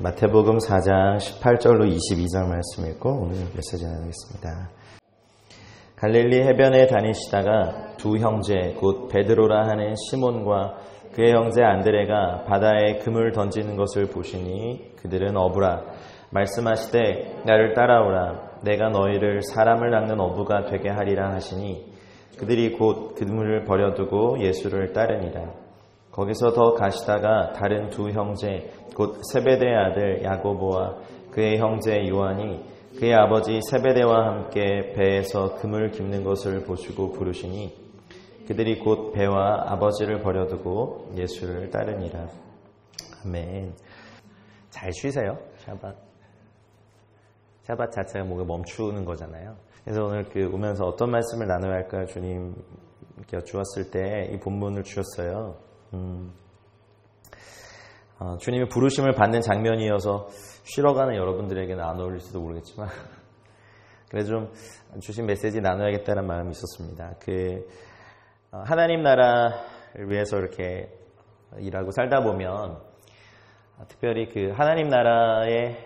마태복음 4장 18절로 22절 말씀 읽고 오늘 메시지 나누겠습니다. 갈릴리 해변에 다니시다가 두 형제 곧 베드로라 하는 시몬과 그의 형제 안드레가 바다에 금을 던지는 것을 보시니 그들은 어부라 말씀하시되 나를 따라오라 내가 너희를 사람을 낚는 어부가 되게 하리라 하시니 그들이 곧 그물을 버려두고 예수를 따르니라. 거기서 더 가시다가 다른 두 형제 곧 세베대의 아들 야고보와 그의 형제 요한이 그의 아버지 세베대와 함께 배에서 금을 깁는 것을 보시고 부르시니 그들이 곧 배와 아버지를 버려두고 예수를 따르니라. 아멘. 잘 쉬세요. 샤밧 자체가 뭔가 멈추는 거잖아요. 그래서 오늘 오면서 어떤 말씀을 나눠야 할까 주님께 주었을 때 이 본문을 주셨어요. 주님이 부르심을 받는 장면이어서 쉬러 가는 여러분들에게는 안 어울릴지도 모르겠지만 그래도 좀 주신 메시지 나눠야겠다는 마음이 있었습니다. 하나님 나라를 위해서 이렇게 일하고 살다 보면 특별히 하나님 나라에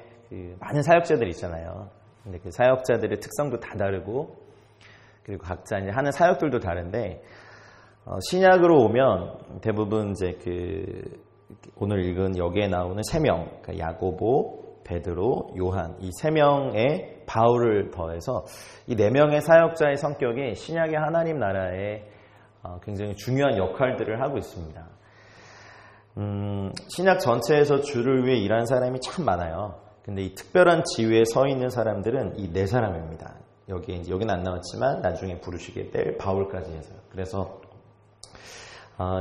많은 사역자들이 있잖아요. 근데 그 사역자들의 특성도 다 다르고 그리고 각자 이제 하는 사역들도 다른데 신약으로 오면 대부분 이제 오늘 읽은 여기에 나오는 3명, 그러니까 야고보, 베드로, 요한 이 3명의 바울을 더해서 이 4명의 사역자의 성격이 신약의 하나님 나라에 굉장히 중요한 역할들을 하고 있습니다. 신약 전체에서 주를 위해 일하는 사람이 참 많아요. 근데 이 특별한 지위에 서 있는 사람들은 이 4사람입니다. 여기는 안 나왔지만 나중에 부르시게 될 바울까지 해서요. 그래서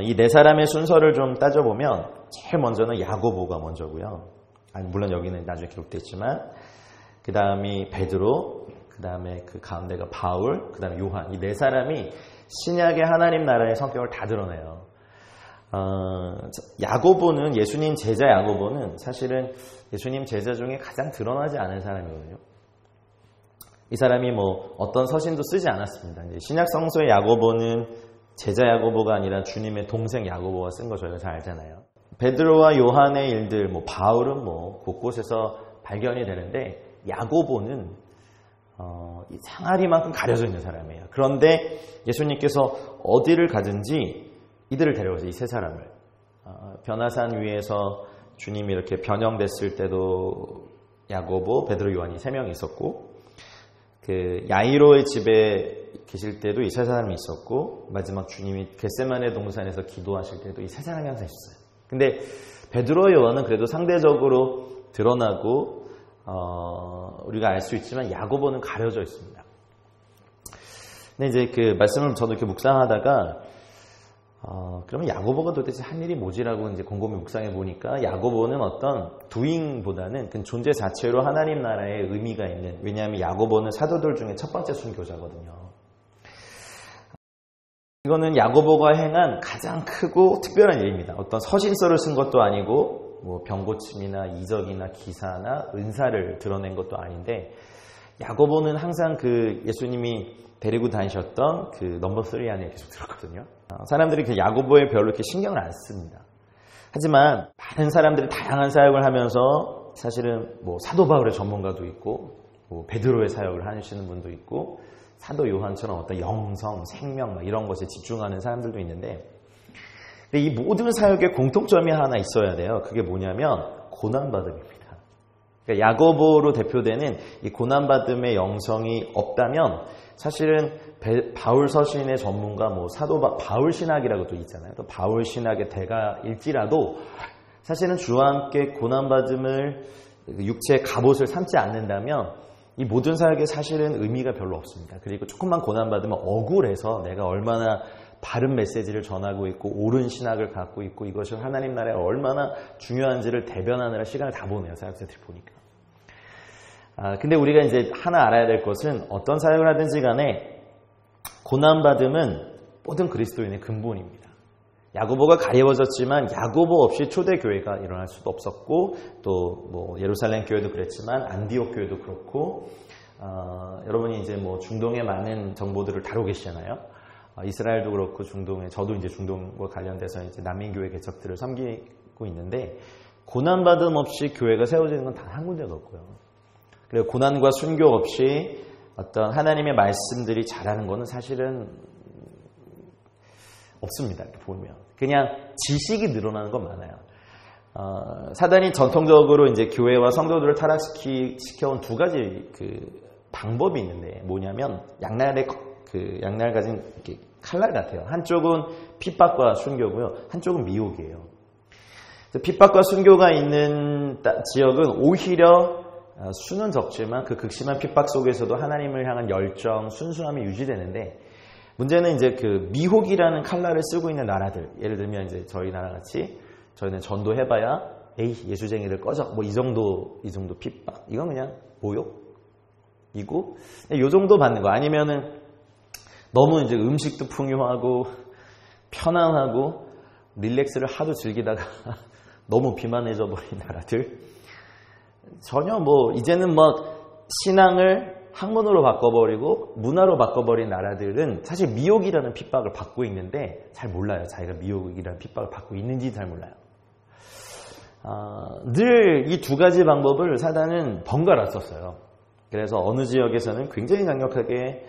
이 4사람의 순서를 좀 따져보면 제일 먼저는 야고보가 먼저고요. 물론 여기는 나중에 기록되어 있지만 그 다음이 베드로, 그 다음에 그 가운데가 바울, 그 다음에 요한 이 4사람이 신약의 하나님 나라의 성격을 다 드러내요. 야고보는 예수님 제자 야고보는 사실은 예수님 제자 중에 가장 드러나지 않은 사람이거든요. 이 사람이 어떤 서신도 쓰지 않았습니다. 신약 성서의 야고보는 제자 야고보가 아니라 주님의 동생 야고보가 쓴 거 저희가 잘 알잖아요. 베드로와 요한의 일들, 바울은 곳곳에서 발견이 되는데 야고보는 이 상아리만큼 가려져 있는 사람이에요. 그런데 예수님께서 어디를 가든지 이들을 데려오세요. 이 3사람을. 변화산 위에서 주님이 이렇게 변형됐을 때도 야고보, 베드로, 요한이 3명이 있었고 야이로의 집에 계실 때도 이 3사람이 있었고 마지막 주님이 겟세마네 동산에서 기도하실 때도 이 3사람이 항상 있었어요. 근데 베드로, 요한은 그래도 상대적으로 드러나고 우리가 알 수 있지만 야고보는 가려져 있습니다. 근데 이제 말씀을 저도 이렇게 묵상하다가 그러면 야고보가 도대체 한 일이 뭐지라고 이제 곰곰이 묵상해 보니까 야고보는 어떤 doing보다는 그 존재 자체로 하나님 나라에 의미가 있는, 왜냐하면 야고보는 사도들 중에 첫 번째 순교자거든요. 이거는 야고보가 행한 가장 크고 특별한 일입니다. 어떤 서신서를 쓴 것도 아니고 병고침이나 이적이나 기사나 은사를 드러낸 것도 아닌데 야고보는 항상 예수님이 데리고 다니셨던 넘버 3 안에 계속 들었거든요. 사람들이 야고보에 별로 이렇게 신경을 안 씁니다. 하지만 많은 사람들이 다양한 사역을 하면서 사실은 사도 바울의 전문가도 있고 베드로의 사역을 하시는 분도 있고 사도 요한처럼 어떤 영성, 생명 이런 것에 집중하는 사람들도 있는데 이 모든 사역에 공통점이 하나 있어야 돼요. 그게 뭐냐면 고난받음입니다. 그러니까 야고보로 대표되는 이 고난받음의 영성이 없다면 사실은 바울 서신의 전문가 사도 바울 신학이라고 또 있잖아요. 또 바울 신학의 대가일지라도 사실은 주와 함께 고난받음을 육체의 갑옷을 삼지 않는다면 이 모든 사역에 사실은 의미가 별로 없습니다. 그리고 조금만 고난받으면 억울해서 내가 얼마나 바른 메시지를 전하고 있고 옳은 신학을 갖고 있고 이것이 하나님 나라에 얼마나 중요한지를 대변하느라 시간을 다 보내요. 사역자들이 보니까. 근데 우리가 이제 하나 알아야 될 것은 어떤 사역을 하든지 간에 고난받음은 모든 그리스도인의 근본입니다. 야고보가 가리워졌지만 야고보 없이 초대교회가 일어날 수도 없었고 또 예루살렘 교회도 그랬지만 안디옥 교회도 그렇고 여러분이 이제 중동의 많은 정보들을 다루고 계시잖아요. 이스라엘도 그렇고 중동에 저도 이제 중동과 관련돼서 이제 난민교회 개척들을 섬기고 있는데 고난받음 없이 교회가 세워지는 건 단 한 군데도 없고요. 그리고 고난과 순교 없이 어떤 하나님의 말씀들이 자라는 거는 사실은 없습니다. 이렇게 보면 그냥 지식이 늘어나는 건 많아요. 사단이 전통적으로 이제 교회와 성도들을 타락시켜온 두 가지 방법이 있는데 뭐냐면 양날 가진 이렇게 칼날 같아요. 한쪽은 핍박과 순교고요, 한쪽은 미혹이에요. 핍박과 순교가 있는 지역은 오히려 수는 적지만 그 극심한 핍박 속에서도 하나님을 향한 열정, 순수함이 유지되는데 문제는 이제 미혹이라는 칼날을 쓰고 있는 나라들, 예를 들면 이제 저희 나라 같이 저희는 전도해봐야 에이 예수쟁이를 꺼져 뭐 이 정도 핍박, 이건 그냥 모욕이고 이 정도 받는 거. 아니면은 너무 이제 음식도 풍요하고 편안하고 릴렉스를 하도 즐기다가 너무 비만해져 버린 나라들, 전혀 이제는 신앙을 학문으로 바꿔버리고 문화로 바꿔버린 나라들은 사실 미혹이라는 핍박을 받고 있는데 잘 몰라요. 자기가 미혹이라는 핍박을 받고 있는지 잘 몰라요. 늘 이 두 가지 방법을 사단은 번갈아 썼어요. 그래서 어느 지역에서는 굉장히 강력하게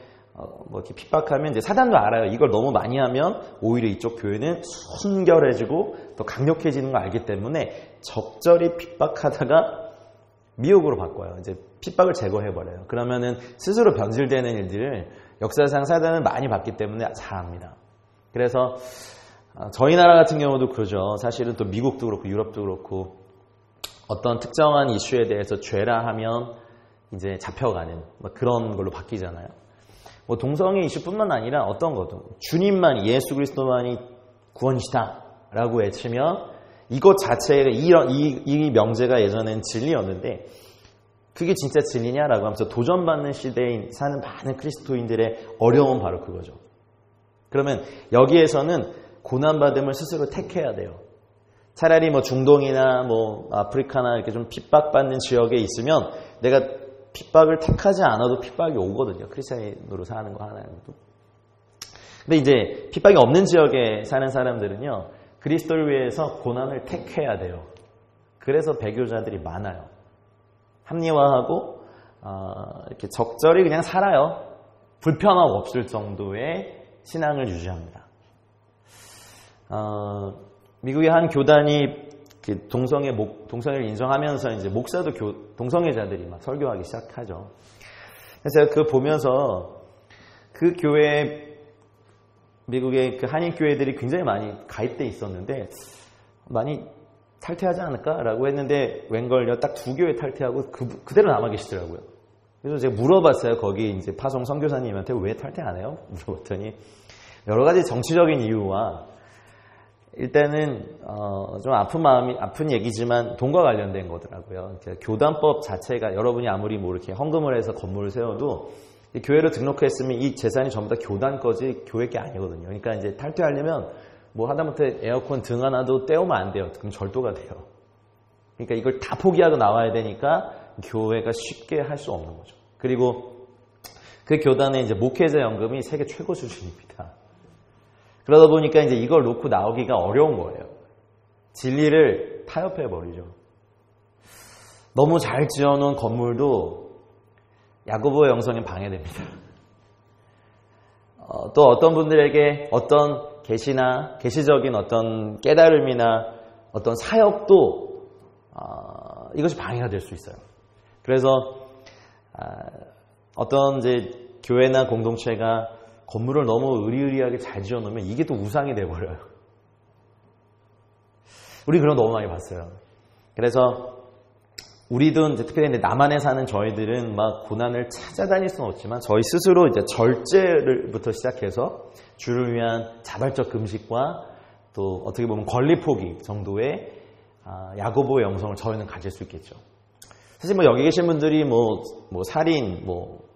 이렇게 핍박하면 이제 사단도 알아요. 이걸 너무 많이 하면 오히려 이쪽 교회는 순결해지고 더 강력해지는 걸 알기 때문에 적절히 핍박하다가 미혹으로 바꿔요. 이제 핍박을 제거해버려요. 그러면은 스스로 변질되는 일들을 역사상 사단은 많이 봤기 때문에 잘합니다. 그래서 저희 나라 같은 경우도 그러죠. 사실은 또 미국도 그렇고 유럽도 그렇고 어떤 특정한 이슈에 대해서 죄라 하면 이제 잡혀가는 그런 걸로 바뀌잖아요. 동성애 이슈뿐만 아니라 어떤 것도 주님만, 예수 그리스도만이 구원이시다 라고 외치면 이것 자체가 이 명제가 예전엔 진리였는데 그게 진짜 진리냐라고 하면서 도전받는 시대에 사는 많은 그리스도인들의 어려움은 바로 그거죠. 그러면 여기에서는 고난받음을 스스로 택해야 돼요. 차라리 중동이나 아프리카나 이렇게 좀 핍박받는 지역에 있으면 내가 핍박을 택하지 않아도 핍박이 오거든요. 크리스찬으로 사는 거 하나도. 근데 이제 핍박이 없는 지역에 사는 사람들은요, 그리스도를 위해서 고난을 택해야 돼요. 그래서 배교자들이 많아요. 합리화하고 이렇게 적절히 그냥 살아요. 불편함 없을 정도의 신앙을 유지합니다. 미국의 한 교단이 동성애를 인정하면서 이제 목사도 동성애자들이 막 설교하기 시작하죠. 그래서 제가 보면서 그 교회, 미국의 한인 교회들이 굉장히 많이 가입돼 있었는데 많이 탈퇴하지 않을까라고 했는데 웬걸요, 딱 2교회 탈퇴하고 그대로 남아 계시더라고요. 그래서 제가 물어봤어요. 거기 이제 파송 선교사님한테 왜 탈퇴 안 해요? 물어봤더니 여러 가지 정치적인 이유와 일단은 좀 아픈 얘기지만 돈과 관련된 거더라고요. 교단법 자체가 여러분이 아무리 이렇게 헌금을 해서 건물을 세워도 이 교회로 등록했으면 이 재산이 전부 다 교단 거지 교회 게 아니거든요. 그러니까 이제 탈퇴하려면 하다못해 에어컨 등 하나도 떼우면 안 돼요. 그럼 절도가 돼요. 그러니까 이걸 다 포기하고 나와야 되니까 교회가 쉽게 할 수 없는 거죠. 그리고 그 교단의 이제 목회자 연금이 세계 최고 수준입니다. 그러다 보니까 이제 이걸 놓고 나오기가 어려운 거예요. 진리를 타협해버리죠. 너무 잘 지어놓은 건물도 야고보의 영성에 방해됩니다. 또 어떤 분들에게 어떤 계시나 계시적인 어떤 깨달음이나 어떤 사역도 이것이 방해가 될 수 있어요. 그래서 어떤 이제 교회나 공동체가 건물을 너무 의리의리하게 잘 지어놓으면 이게 또 우상이 돼버려요. 우리 그런 거 너무 많이 봤어요. 그래서 우리도 이제 특별히 남한에 사는 저희들은 막 고난을 찾아다닐 수는 없지만 저희 스스로 이제 절제를부터 시작해서 주를 위한 자발적 금식과 또 어떻게 보면 권리 포기 정도의 야고보의 영성을 저희는 가질 수 있겠죠. 사실 여기 계신 분들이 살인,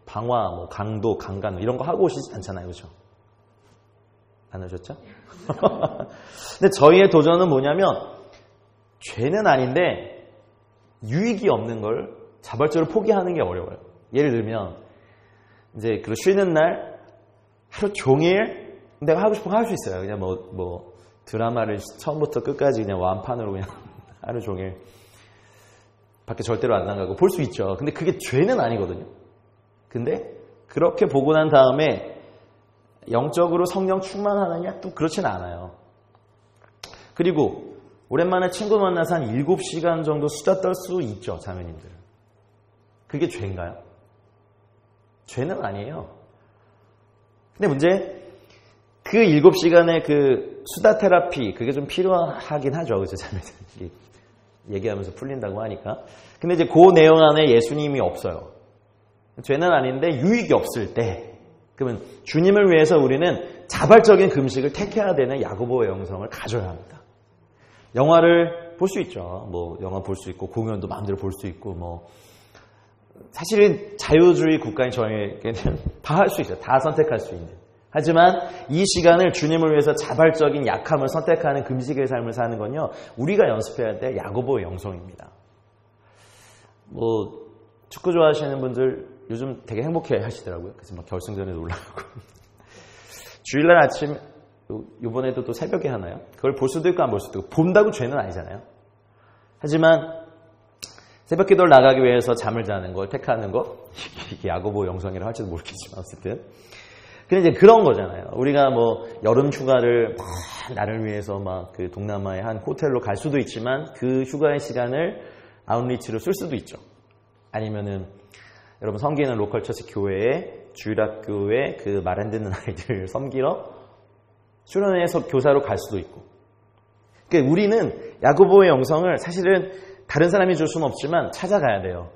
방화, 강도, 강간 이런 거 하고 오시지 않잖아요. 그렇죠? 안 오셨죠? 근데 저희의 도전은 뭐냐면 죄는 아닌데 유익이 없는 걸 자발적으로 포기하는 게 어려워요. 예를 들면 이제 쉬는 날 하루 종일 내가 하고 싶은 거 할 수 있어요. 그냥 드라마를 처음부터 끝까지 그냥 완판으로 그냥 하루 종일 밖에 절대로 안 나가고 볼 수 있죠. 근데 그게 죄는 아니거든요. 근데 그렇게 보고 난 다음에 영적으로 성령 충만하느냐? 또 그렇진 않아요. 그리고 오랜만에 친구 만나서 한 7시간 정도 수다 떨 수 있죠, 자매님들은. 그게 죄인가요? 죄는 아니에요. 근데 문제, 그 7시간의 그 수다 테라피, 그게 좀 필요하긴 하죠, 그죠, 자매들. 얘기하면서 풀린다고 하니까. 근데 이제 그 내용 안에 예수님이 없어요. 죄는 아닌데 유익이 없을 때, 그러면 주님을 위해서 우리는 자발적인 금식을 택해야 되는 야고보의 영성을 가져야 합니다. 영화를 볼 수 있죠. 뭐 영화 볼 수 있고 공연도 마음대로 볼 수 있고 뭐 사실은 자유주의 국가인 저에게는 다 할 수 있어요. 다 선택할 수 있는. 하지만 이 시간을 주님을 위해서 자발적인 약함을 선택하는 금식의 삶을 사는 건요. 우리가 연습해야 될 야고보의 영성입니다. 뭐 축구 좋아하시는 분들 요즘 되게 행복해 하시더라고요. 그래서 막 결승전에도 올라가고. 주일날 아침, 이번에도 또 새벽에 하나요? 그걸 볼 수도 있고 안 볼 수도 있고. 본다고 죄는 아니잖아요. 하지만 새벽 기도를 나가기 위해서 잠을 자는 걸 택하는 거, 이게 야고보 영성이라 할지도 모르겠지만 어쨌든. 근데 이제 그런 거잖아요. 우리가 뭐 여름 휴가를 막 나를 위해서 막 그 동남아의 한 호텔로 갈 수도 있지만 그 휴가의 시간을 아웃리치로 쓸 수도 있죠. 아니면은 여러분 섬기는 로컬 처치 교회에 주일학교에 그 말 안 듣는 아이들을 섬기러 수련회에서 교사로 갈 수도 있고. 그러니까 우리는 야고보의 영성을 사실은 다른 사람이 줄 수는 없지만 찾아가야 돼요.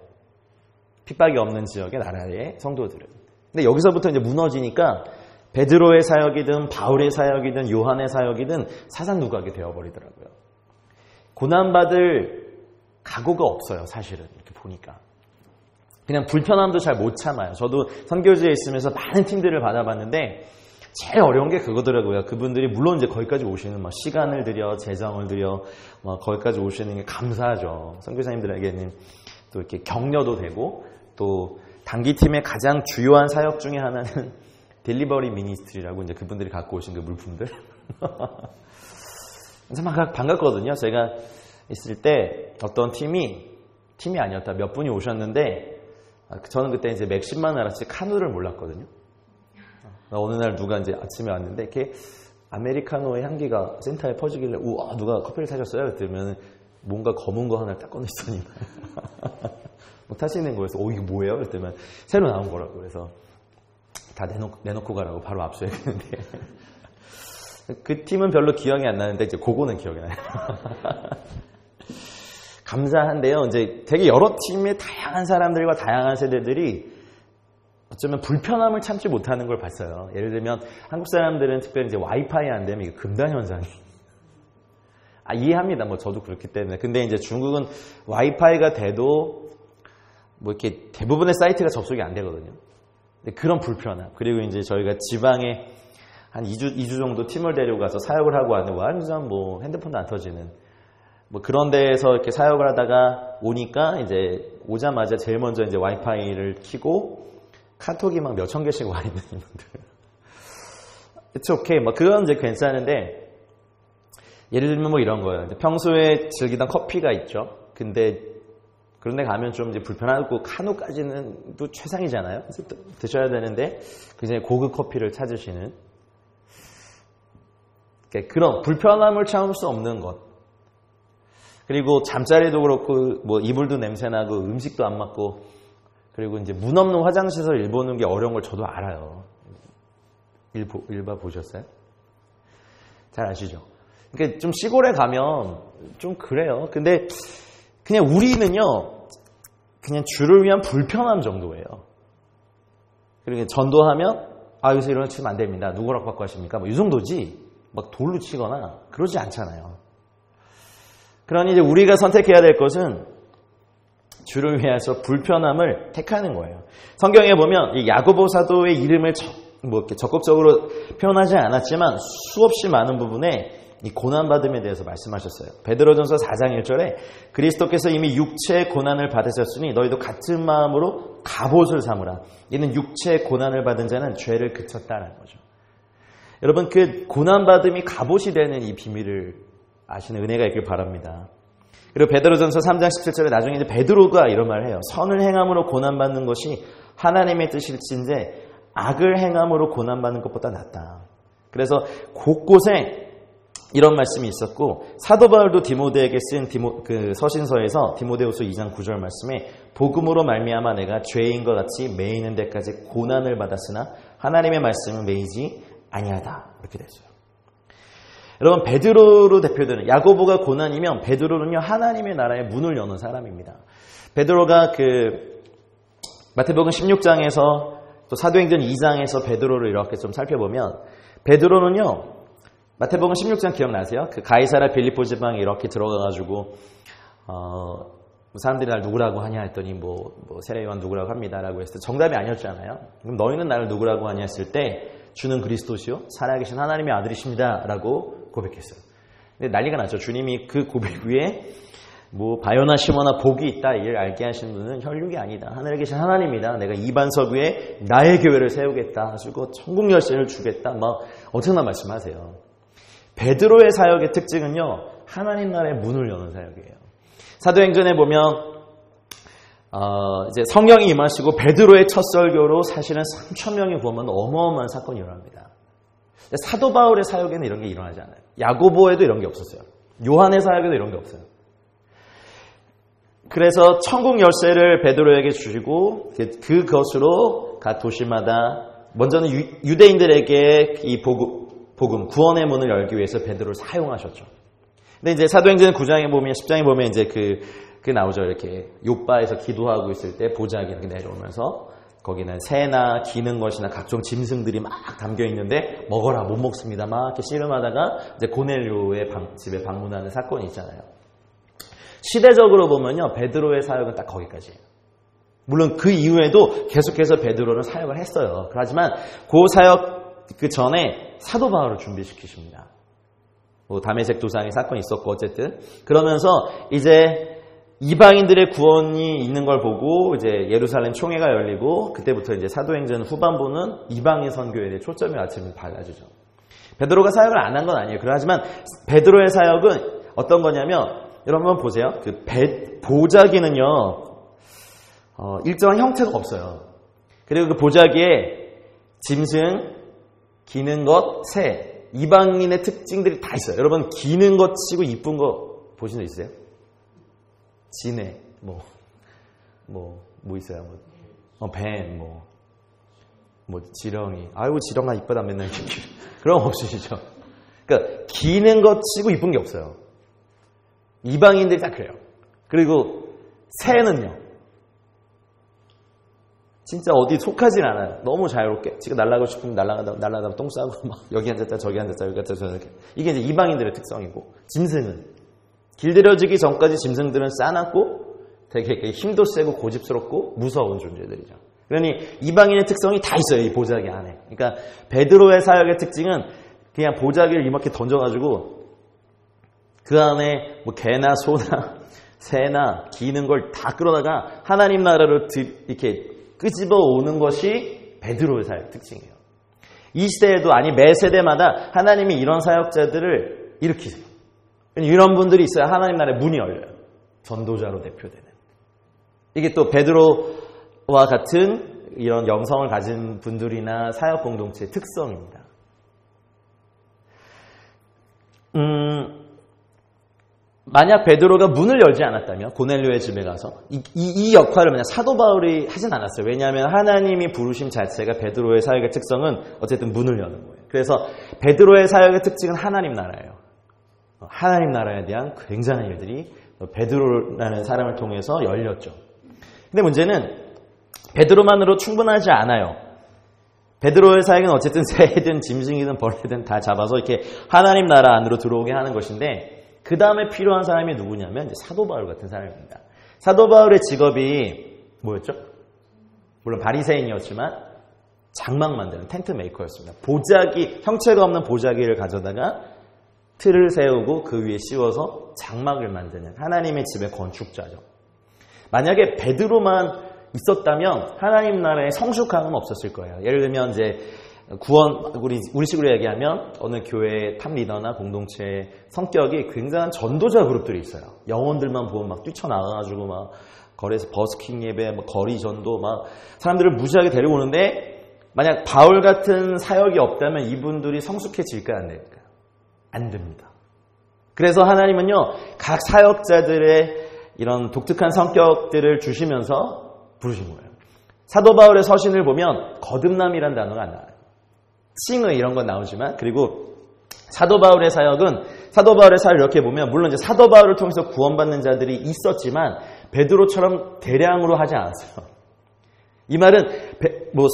핍박이 없는 지역의 나라의 성도들은. 근데 여기서부터 이제 무너지니까 베드로의 사역이든 바울의 사역이든 요한의 사역이든 사상누각이 되어버리더라고요. 고난받을 각오가 없어요. 사실은 이렇게 보니까. 그냥 불편함도 잘 못 참아요. 저도 선교지에 있으면서 많은 팀들을 받아봤는데 제일 어려운 게 그거더라고요. 그분들이 물론 이제 거기까지 오시는 막 시간을 들여 재정을 들여 막 거기까지 오시는 게 감사하죠. 선교사님들에게는 또 이렇게 격려도 되고 또 단기팀의 가장 주요한 사역 중에 하나는 딜리버리 미니스트리라고 이제 그분들이 갖고 오신 그 물품들. 참 반갑거든요. 제가 있을 때 어떤 팀이 아니었다. 몇 분이 오셨는데 저는 그때 이제 맥심만 알았지 카누를 몰랐거든요. 어느 날 누가 이제 아침에 왔는데 이렇게 아메리카노의 향기가 센터에 퍼지길래 우와 누가 커피를 사셨어요? 그랬더니 뭔가 검은 거 하나 딱 꺼냈더니 뭐 타시는 거에서 이게 뭐예요? 그랬더니 새로 나온 거라고. 그래서 다 내놓고 가라고 바로 압수했는데 그 팀은 별로 기억이 안 나는데 이제 그거는 기억이 나요. 감사한데요. 이제 되게 여러 팀의 다양한 사람들과 다양한 세대들이 어쩌면 불편함을 참지 못하는 걸 봤어요. 예를 들면 한국 사람들은 특별히 이제 와이파이 안 되면 이게 금단 현상이. 이해합니다. 뭐 저도 그렇기 때문에. 근데 이제 중국은 와이파이가 돼도 뭐 이렇게 대부분의 사이트가 접속이 안 되거든요. 근데 그런 불편함. 그리고 이제 저희가 지방에 한 2주 정도 팀을 데려가서 사역을 하고 왔는데 완전 뭐 핸드폰도 안 터지는 뭐 그런 데에서 이렇게 사역을 하다가 오니까 이제 오자마자 제일 먼저 이제 와이파이를 켜고 카톡이 막 몇천 개씩 와 있는 분들. It's okay. 뭐 그건 이제 괜찮은데 예를 들면 뭐 이런 거예요. 평소에 즐기던 커피가 있죠. 근데 그런데 가면 좀 이제 불편하고 카누까지는 또 최상이잖아요. 그래서 드셔야 되는데 굉장히 고급 커피를 찾으시는 그런 불편함을 참을 수 없는 것. 그리고 잠자리도 그렇고 뭐 이불도 냄새나고 음식도 안 맞고 그리고 이제 문 없는 화장실에서 일 보는 게 어려운 걸 저도 알아요. 일봐 보셨어요? 잘 아시죠? 그러니까 좀 시골에 가면 좀 그래요. 근데 그냥 우리는요, 그냥 주를 위한 불편함 정도예요. 그리고 전도하면 여기서 이런 거 치면 안 됩니다. 누구라고 받고 하십니까? 뭐 이 정도지. 막 돌로 치거나 그러지 않잖아요. 그러니 이제 우리가 선택해야 될 것은 주를 위해서 불편함을 택하는 거예요. 성경에 보면 이 야고보 사도의 이름을 이렇게 적극적으로 표현하지 않았지만 수없이 많은 부분에 이 고난받음에 대해서 말씀하셨어요. 베드로전서 4장 1절에 그리스도께서 이미 육체의 고난을 받으셨으니 너희도 같은 마음으로 갑옷을 삼으라. 이는 육체의 고난을 받은 자는 죄를 그쳤다라는 거죠. 여러분 그 고난받음이 갑옷이 되는 이 비밀을 아시는 은혜가 있길 바랍니다. 그리고 베드로전서 3장 17절에 나중에 이제 베드로가 이런 말을 해요. 선을 행함으로 고난받는 것이 하나님의 뜻일진데 악을 행함으로 고난받는 것보다 낫다. 그래서 곳곳에 이런 말씀이 있었고, 사도 바울도 디모데에게 쓴 서신서에서 디모데후서 2장 9절 말씀에 복음으로 말미암아 내가 죄인 것 같이 매이는 데까지 고난을 받았으나 하나님의 말씀은 매이지 아니하다. 이렇게 됐어요. 여러분, 베드로로 대표되는 야고보가 고난이면 베드로는요 하나님의 나라의 문을 여는 사람입니다. 베드로가 마태복음 16장에서 또 사도행전 2장에서 베드로를 이렇게 좀 살펴보면, 베드로는요 마태복음 16장 기억나세요? 가이사랴 빌립보 지방에 이렇게 들어가가지고 사람들이 날 누구라고 하냐 했더니 세례요한 누구라고 합니다라고 했을 때 정답이 아니었잖아요. 그럼 너희는 나를 누구라고 하냐 했을 때 주는 그리스도시요 살아계신 하나님의 아들이십니다라고 고백했어요. 근데 난리가 났죠. 주님이 그 고백 위에 바요나 시모나 복이 있다 이를 알게 하시는 분은 혈육이 아니다. 하늘에 계신 하나님이다. 내가 이 반석 위에 나의 교회를 세우겠다 하시고 천국 열쇠를 주겠다. 엄청난 말씀하세요. 베드로의 사역의 특징은요 하나님 나라의 문을 여는 사역이에요. 사도행전에 보면 이제 성령이 임하시고 베드로의 첫 설교로 사실은 3,000명이 구원받는 어마어마한 사건이 일어납니다. 사도 바울의 사역에는 이런 게 일어나지 않아요. 야고보에도 이런 게 없었어요. 요한의 사역에도 이런 게 없어요. 그래서 천국 열쇠를 베드로에게 주시고 그것으로 각 도시마다 먼저는 유대인들에게 이 복음 구원의 문을 열기 위해서 베드로를 사용하셨죠. 근데 이제 사도행전 9장에 보면 10장에 보면 이제 그 나오죠. 이렇게 욥바에서 기도하고 있을 때 보자기 이렇게 내려오면서 거기는 새나 기는 것이나 각종 짐승들이 막 담겨 있는데 먹어라 못 먹습니다. 막 이렇게 씨름하다가 이제 고넬료의 집에 방문하는 사건이 있잖아요. 시대적으로 보면요 베드로의 사역은 딱 거기까지예요. 물론 그 이후에도 계속해서 베드로는 사역을 했어요. 하지만 그 사역 그 전에 사도 바울을 준비시키십니다. 다메섹 도상의 사건이 있었고 어쨌든 그러면서 이제 이방인들의 구원이 있는 걸 보고 이제 예루살렘 총회가 열리고 그때부터 이제 사도행전 후반부는 이방인 선교에 대해 초점이 맞추면 달라지죠. 베드로가 사역을 안 한 건 아니에요. 그렇지만 베드로의 사역은 어떤 거냐면 여러분 보세요. 보자기는요 일정한 형태가 없어요. 그리고 그 보자기에 짐승, 기는 것, 새 이방인의 특징들이 다 있어요. 여러분 기는 것 치고 이쁜 거 보신 적 있으세요? 진해 뭐 있어요? 뱀 지렁이 아이고 지렁아 이쁘다 맨날 그런 거 없으시죠? 그러니까 기는 것 치고 이쁜 게 없어요. 이방인들이 다 그래요. 그리고 새는요 진짜 어디 속하진 않아요. 너무 자유롭게 지가 날아가고 싶으면 날아가다 똥 싸고 막 여기 앉았다 저기 앉았다 여기 앉았다 저기 이게 이제 이방인들의 특성이고, 짐승은 길들여지기 전까지 짐승들은 싸놨고 되게 힘도 세고 고집스럽고 무서운 존재들이죠. 그러니 이방인의 특성이 다 있어요. 이 보자기 안에. 그러니까 베드로의 사역의 특징은 그냥 보자기를 이렇게 던져가지고 그 안에 개나 소나 새나 기는 걸 다 끌어다가 하나님 나라로 이렇게 끄집어 오는 것이 베드로의 사역 특징이에요. 이 시대에도 매 세대마다 하나님이 이런 사역자들을 일으키세요. 이런 분들이 있어야 하나님 나라의 문이 열려요. 전도자로 대표되는. 이게 또 베드로와 같은 이런 영성을 가진 분들이나 사역 공동체의 특성입니다. 만약 베드로가 문을 열지 않았다면 고넬료의 집에 가서 이 역할을 만약 사도 바울이 하진 않았어요. 왜냐하면 하나님이 부르심 자체가 베드로의 사역의 특성은 어쨌든 문을 여는 거예요. 그래서 베드로의 사역의 특징은 하나님 나라예요. 하나님 나라에 대한 굉장한 일들이 베드로라는 사람을 통해서 열렸죠. 근데 문제는 베드로만으로 충분하지 않아요. 베드로의 사역은 어쨌든 새든 짐승이든 벌레든 다 잡아서 이렇게 하나님 나라 안으로 들어오게 하는 것인데, 그 다음에 필요한 사람이 누구냐면 이제 사도 바울 같은 사람입니다. 사도 바울의 직업이 뭐였죠? 물론 바리새인이었지만 장막 만드는 텐트 메이커였습니다. 보자기, 형체가 없는 보자기를 가져다가 틀을 세우고 그 위에 씌워서 장막을 만드는 하나님의 집의 건축자죠. 만약에 베드로만 있었다면 하나님 나라에 성숙함은 없었을 거예요. 예를 들면 이제 우리식으로 얘기하면 어느 교회의 탑 리더나 공동체의 성격이 굉장한 전도자 그룹들이 있어요. 영혼들만 보면 막 뛰쳐나가가지고 막 거리에서 버스킹 예배, 뭐 거리 전도 막 사람들을 무지하게 데리고 오는데 만약 바울 같은 사역이 없다면 이분들이 성숙해질까요? 안 될까요? 안 됩니다. 그래서 하나님은요, 각 사역자들의 이런 독특한 성격들을 주시면서 부르신 거예요. 사도 바울의 서신을 보면 거듭남이라는 단어가 안 나와요. 칭의 이런 건 나오지만, 그리고 사도 바울의 사역을 이렇게 보면 물론 이제 사도 바울을 통해서 구원받는 자들이 있었지만 베드로처럼 대량으로 하지 않았어요. 이 말은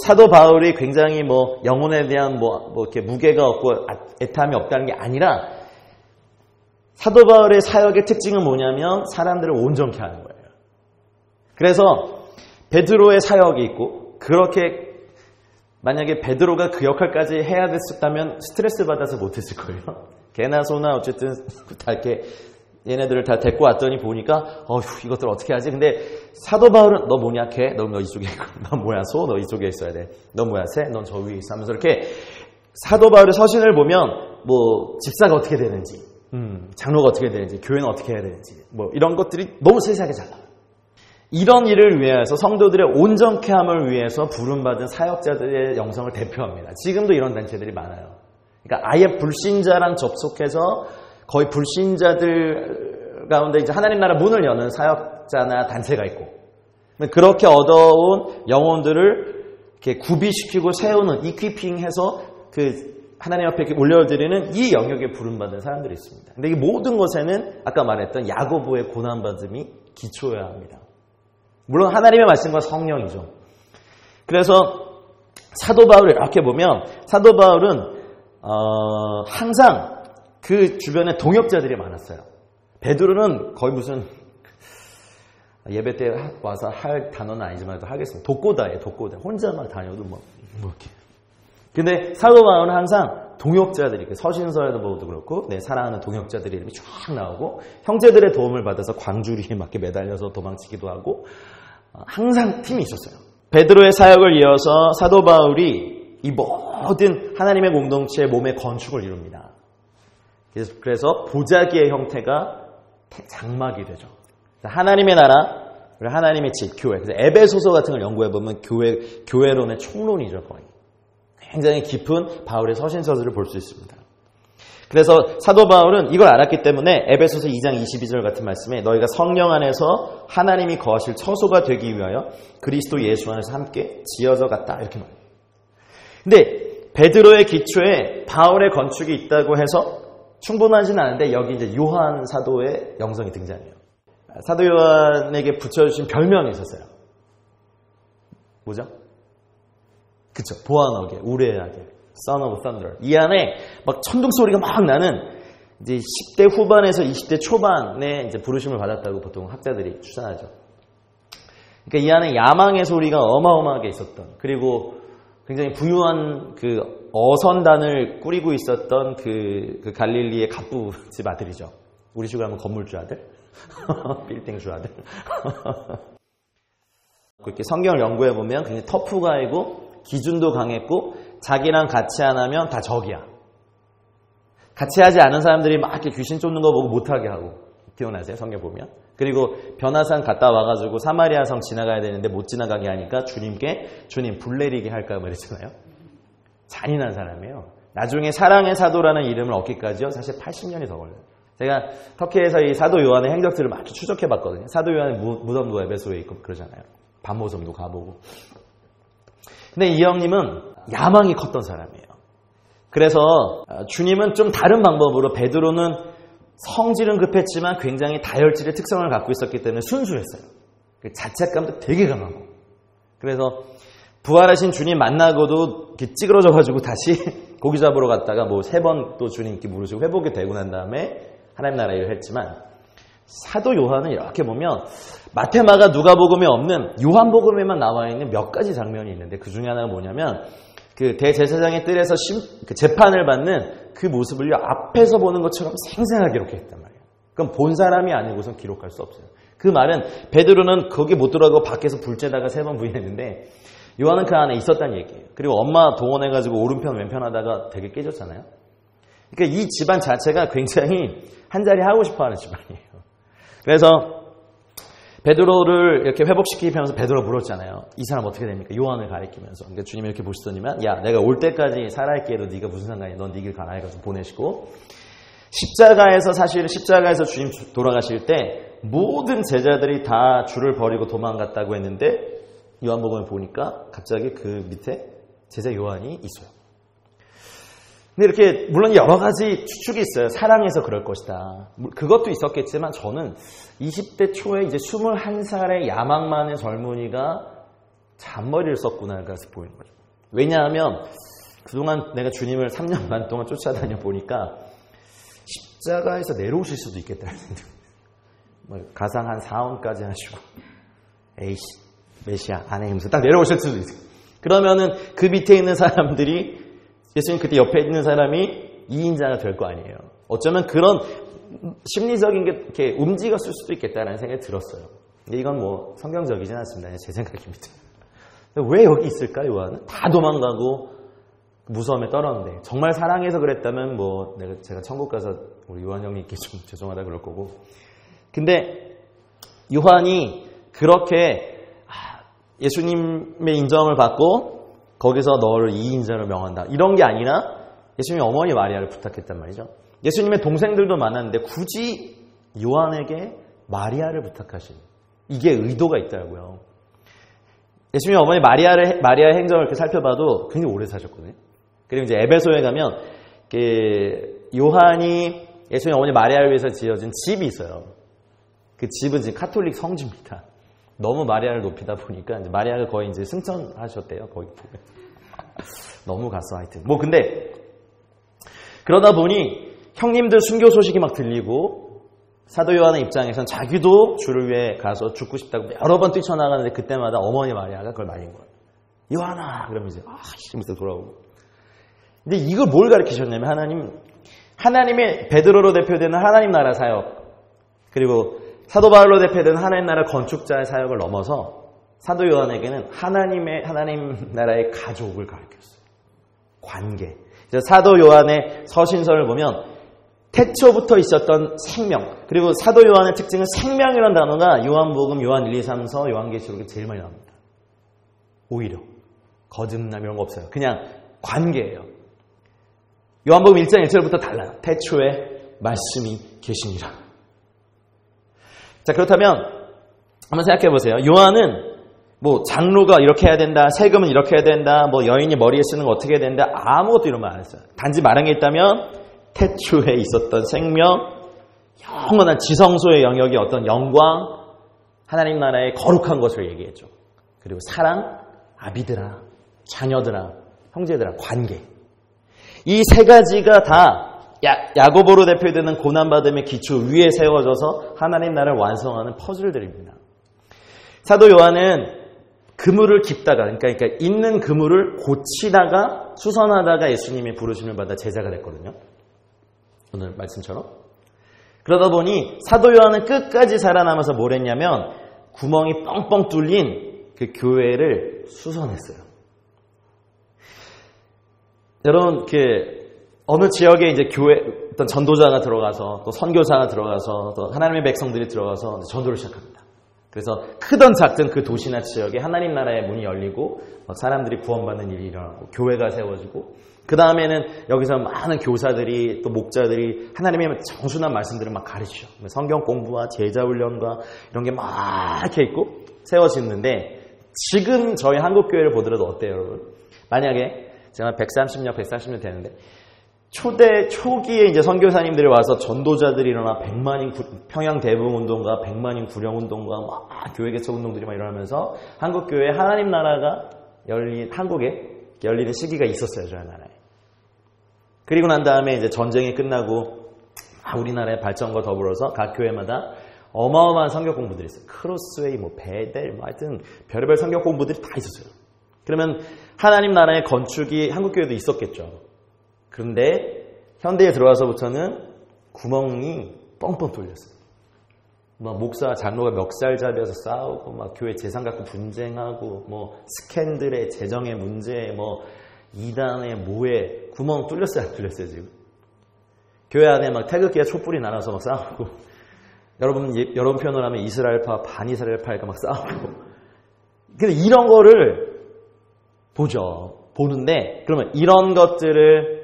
사도 바울이 굉장히 영혼에 대한 이렇게 무게가 없고 애탐이 없다는 게 아니라 사도 바울의 사역의 특징은 뭐냐면 사람들을 온전케 하는 거예요. 그래서 베드로의 사역이 있고, 그렇게 만약에 베드로가 그 역할까지 해야 됐었다면 스트레스 받아서 못했을 거예요. 개나 소나 어쨌든 다 이렇게 얘네들을 다 데리고 왔더니 보니까 이것들 어떻게 하지? 근데 사도 바울은 너 뭐냐 개? 너 이쪽에 있고, 너 뭐야 소? 너 이쪽에 있어야 돼. 너 뭐야 새? 넌 저 위에 있어 하면서 이렇게 사도 바울의 서신을 보면 집사가 어떻게 되는지, 장로가 어떻게 되는지, 교회는 어떻게 해야 되는지 이런 것들이 너무 세세하게 잘 나와요. 이런 일을 위해서 성도들의 온전케 함을 위해서 부름받은 사역자들의 영성을 대표합니다. 지금도 이런 단체들이 많아요. 그러니까 아예 불신자랑 접속해서 거의 불신자들 가운데 이제 하나님 나라 문을 여는 사역자나 단체가 있고, 그렇게 얻어온 영혼들을 이렇게 구비시키고 세우는 이퀴핑해서 하나님 앞에 이렇게 올려드리는 이 영역에 부름받은 사람들이 있습니다. 근데 이 모든 것에는 아까 말했던 야고보의 고난받음이 기초여야 합니다. 물론 하나님의 말씀과 성령이죠. 그래서 사도 바울을 이렇게 보면 사도 바울은 항상 그 주변에 동역자들이 많았어요. 베드로는 거의 무슨 예배 때 와서 할 단어는 아니지만 하겠습니다. 독고다예요. 독고다. 혼자만 다녀도 이렇게. 근데 사도 바울은 항상 동역자들이, 서신서에도 보도 그렇고 사랑하는 동역자들의 이름이 쫙 나오고, 형제들의 도움을 받아서 광주리에 맞게 매달려서 도망치기도 하고, 항상 팀이 있었어요. 베드로의 사역을 이어서 사도 바울이 이 모든 하나님의 공동체의 몸의 건축을 이룹니다. 그래서 보자기의 형태가 장막이 되죠. 하나님의 나라, 하나님의 집, 교회. 그래서 에베소서 같은 걸 연구해보면 교회론의 총론이죠, 거의. 굉장히 깊은 바울의 서신서들을 볼 수 있습니다. 그래서 사도 바울은 이걸 알았기 때문에 에베소서 2장 22절 같은 말씀에 너희가 성령 안에서 하나님이 거하실 처소가 되기 위하여 그리스도 예수 안에서 함께 지어져 갔다, 이렇게 말해요. 근데 베드로의 기초에 바울의 건축이 있다고 해서 충분하지는 않은데 여기 이제 요한 사도의 영성이 등장해요. 사도 요한에게 붙여주신 별명이 있었어요. 뭐죠? 그쵸. 보아너게, 우레하게, Son of Thunder. 이 안에 막 천둥 소리가 막 나는 이제 10대 후반에서 20대 초반에 이제 부르심을 받았다고 보통 학자들이 추산하죠. 그러니까 이 안에 야망의 소리가 어마어마하게 있었던, 그리고 굉장히 부유한 어선단을 꾸리고 있었던 그 갈릴리의 갑부집 아들이죠. 우리 식으로 하면 건물주 아들, 빌딩주 아들. 그렇게 성경을 연구해 보면 굉장히 터프가이고 기준도 강했고 자기랑 같이 안 하면 다 적이야. 같이 하지 않은 사람들이 막 이렇게 귀신 쫓는 거 보고 못하게 하고. 기억나세요? 성경 보면. 그리고 변화산 갔다 와가지고 사마리아성 지나가야 되는데 못 지나가게 하니까 주님께 주님 불 내리게 할까 말했잖아요. 잔인한 사람이에요. 나중에 사랑의 사도라는 이름을 얻기까지요 사실 80년이 더 걸려요. 제가 터키에서 이 사도 요한의 행적들을 막 추적해 봤거든요. 사도 요한의 무덤도 에베소에 있고 그러잖아요. 밤모섬도 가보고. 근데 이 형님은 야망이 컸던 사람이에요. 그래서 주님은 좀 다른 방법으로, 베드로는 성질은 급했지만 굉장히 다혈질의 특성을 갖고 있었기 때문에 순수했어요. 자책감도 되게 강하고. 그래서 부활하신 주님 만나고도 이렇게 찌그러져가지고 다시 고기 잡으러 갔다가 3번 또 주님께 물으시고 회복이 되고 난 다음에 하나님 나라 일을 했지만, 사도 요한은 이렇게 보면 마테마가 누가복음에 없는 요한복음에만 나와 있는 몇 가지 장면이 있는데, 그 중에 하나가 뭐냐면 그 대제사장의 뜰에서 재판을 받는 그 모습을 앞에서 보는 것처럼 생생하게 기록했단 말이에요. 그럼 본 사람이 아니고선 기록할 수 없어요. 그 말은 베드로는 거기 못 들어가고 밖에서 불 쬐다가 3번 부인했는데, 요한은 그 안에 있었다는 얘기예요. 그리고 엄마 동원해가지고 오른편 왼편 하다가 되게 깨졌잖아요. 그러니까 이 집안 자체가 굉장히 한자리 하고 싶어하는 집안이에요. 그래서 베드로를 이렇게 회복시키면서 베드로 물었잖아요. 이 사람 어떻게 됩니까? 요한을 가리키면서. 그러니까 주님이 이렇게 보시더니만, 야, 내가 올 때까지 살아있게 해도 네가 무슨 상관이야? 넌 네 길 가라 해가지고 보내시고, 십자가에서 주님 돌아가실 때 모든 제자들이 다 주를 버리고 도망갔다고 했는데, 요한복음을 보니까 갑자기 그 밑에 제자 요한이 있어요. 근데 이렇게 물론 여러 가지 추측이 있어요. 사랑해서 그럴 것이다. 그것도 있었겠지만 저는 20대 초에 이제 21살의 야망 많은 젊은이가 잔머리를 썼구나 그래서 보이는 거죠. 왜냐하면 그동안 내가 주님을 3년 반 동안 쫓아다녀 보니까 십자가에서 내려오실 수도 있겠다는 생각. 가상 한 4원까지 하시고 에이씨 메시아 안에 힘서 딱 내려오실 수도 있어요. 그러면은 그 밑에 있는 사람들이 예수님 그때 옆에 있는 사람이 2인자가 될 거 아니에요. 어쩌면 그런 심리적인 게 이렇게 움직였을 수도 있겠다라는 생각이 들었어요. 근데 이건 뭐 성경적이진 않습니다. 제 생각입니다. 왜 여기 있을까 요한은? 다 도망가고 무서움에 떨었는데 정말 사랑해서 그랬다면 뭐 제가 천국 가서 우리 요한 형님께 좀 죄송하다 그럴 거고. 근데 요한이 그렇게 예수님의 인정을 받고 거기서 너를 2인자로 명한다. 이런 게 아니라 예수님이 어머니 마리아를 부탁했단 말이죠. 예수님의 동생들도 많았는데 굳이 요한에게 마리아를 부탁하신 이게 의도가 있더라고요. 예수님이 어머니 마리아의 행적을 이렇게 살펴봐도 굉장히 오래 사셨거든요. 그리고 이제 에베소에 가면 요한이 예수님 어머니 마리아를 위해서 지어진 집이 있어요. 그 집은 지금 카톨릭 성지입니다. 너무 마리아를 높이다 보니까 이제 마리아가 거의 이제 승천하셨대요. 거기 보면 너무 갔어 하여튼. 뭐 근데 그러다 보니 형님들 순교 소식이 막 들리고 사도 요한의 입장에선 자기도 주를 위해 가서 죽고 싶다고 여러 번 뛰쳐나가는데 그때마다 어머니 마리아가 그걸 말린 거예요. 요한아 그러면 이제 힘들어 돌아오고. 근데 이걸 뭘 가르치셨냐면 하나님의 베드로로 대표되는 하나님 나라 사역 그리고 사도 바울로 대표되는 하나님 나라 건축자의 사역을 넘어서 사도 요한에게는 하나님 나라의 가족을 가르쳤어요. 관계. 사도 요한의 서신서를 보면 태초부터 있었던 생명 그리고 사도 요한의 특징은 생명이라는 단어가 요한복음, 요한 1, 2, 3서, 요한계시록에 제일 많이 나옵니다. 오히려 거듭남 이런 거 없어요. 그냥 관계예요. 요한복음 1장 1절부터 달라요. 태초에 말씀이 계시니라. 자, 그렇다면 한번 생각해 보세요. 요한은 뭐 장로가 이렇게 해야 된다, 세금은 이렇게 해야 된다, 뭐 여인이 머리에 쓰는 거 어떻게 해야 된다, 아무것도 이런 말 안 했어요. 단지 말한 게 있다면 태초에 있었던 생명, 영원한 지성소의 영역의 어떤 영광, 하나님 나라의 거룩한 것을 얘기했죠. 그리고 사랑, 아비들아, 자녀들아, 형제들아, 관계. 이 세 가지가 다 야고보로 대표되는 고난받음의 기초 위에 세워져서 하나님 나라를 완성하는 퍼즐들입니다. 사도 요한은 그물을 깁다가 그러니까 있는 그물을 고치다가 수선하다가 예수님이 부르심을 받아 제자가 됐거든요. 오늘 말씀처럼. 그러다 보니 사도 요한은 끝까지 살아남아서 뭘 했냐면 구멍이 뻥뻥 뚫린 그 교회를 수선했어요. 여러분 어느 지역에 이제 교회 어떤 전도자가 들어가서 또 선교사가 들어가서 또 하나님의 백성들이 들어가서 전도를 시작합니다. 그래서 크든 작든 그 도시나 지역에 하나님 나라의 문이 열리고 사람들이 구원받는 일이 일어나고 교회가 세워지고 그 다음에는 여기서 많은 교사들이 또 목자들이 하나님의 정순한 말씀들을 막 가르치죠. 성경 공부와 제자 훈련과 이런 게 막 이렇게 있고 세워지는데 지금 저희 한국 교회를 보더라도 어때요, 여러분? 만약에 제가 130년 되는데 초기에 이제 선교사님들이 와서 전도자들이 일어나 100만인 평양 대붕 운동과 100만인 구령 운동과 막 교회 개척 운동들이 막 일어나면서 한국 교회에 하나님 나라가 한국에 열리는 시기가 있었어요, 저희 나라에. 그리고 난 다음에 이제 전쟁이 끝나고 우리나라의 발전과 더불어서 각 교회마다 어마어마한 성경 공부들이 있어요. 크로스웨이, 베델, 하여튼 별의별 성경 공부들이 다 있었어요. 그러면 하나님 나라의 건축이 한국 교회도 있었겠죠. 그런데 현대에 들어와서부터는 구멍이 뻥뻥 뚫렸어요. 뭐 목사 장로가 멱살잡이어서 싸우고 막 교회 재산 갖고 분쟁하고 뭐 스캔들의 재정의 문제 뭐 이단의 모에 구멍 뚫렸어요 안 뚫렸어요 지금? 교회 안에 막 태극기에 촛불이 날아서 막 싸우고 여러분 표현을 하면 이스라엘파 반이스라엘파가 막 싸우고 근데 이런 거를 보는데 그러면 이런 것들을